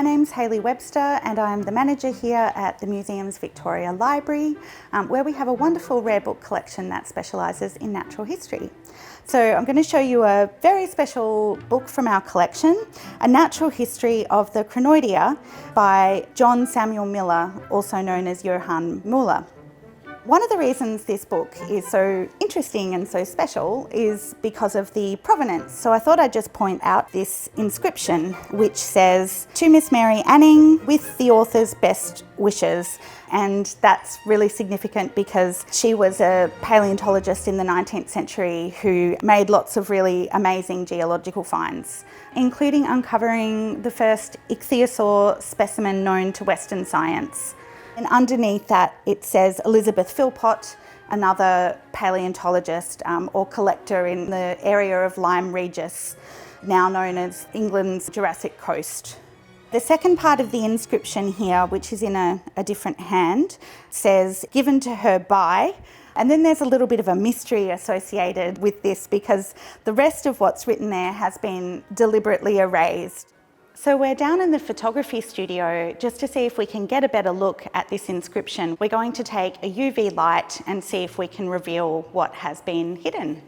My name's Hayley Webster and I'm the manager here at the Museum's Victoria Library, where we have a wonderful rare book collection that specialises in natural history. So I'm going to show you a very special book from our collection, A Natural History of the Crinoidea by John Samuel Miller, also known as Johann Müller. One of the reasons this book is so interesting and so special is because of the provenance. So I thought I'd just point out this inscription which says, "To Miss Mary Anning with the author's best wishes." And that's really significant because she was a paleontologist in the 19th century who made lots of really amazing geological finds, including uncovering the first ichthyosaur specimen known to Western science. And underneath that it says Elizabeth Philpott, another paleontologist or collector in the area of Lyme Regis, now known as England's Jurassic Coast. The second part of the inscription here, which is in a different hand, says "given to her by," and then there's a little bit of a mystery associated with this because the rest of what's written there has been deliberately erased. So we're down in the photography studio just to see if we can get a better look at this inscription. We're going to take a UV light and see if we can reveal what has been hidden.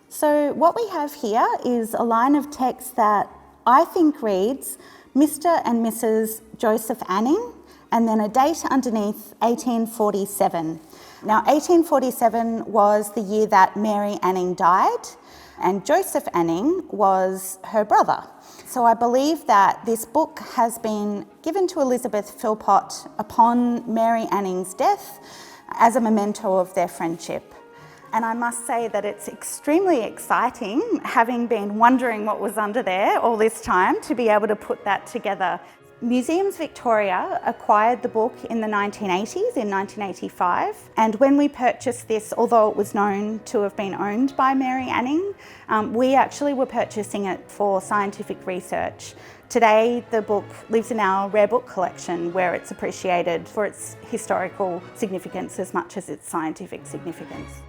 So what we have here is a line of text that I think reads Mr. and Mrs. Joseph Anning, and then a date underneath 1847. Now 1847 was the year that Mary Anning died, and Joseph Anning was her brother. So I believe that this book has been given to Elizabeth Philpott upon Mary Anning's death as a memento of their friendship. And I must say that it's extremely exciting, having been wondering what was under there all this time, to be able to put that together. Museums Victoria acquired the book in the 1980s, in 1985, and when we purchased this, although it was known to have been owned by Mary Anning, we actually were purchasing it for scientific research. Today, the book lives in our rare book collection, where it's appreciated for its historical significance as much as its scientific significance.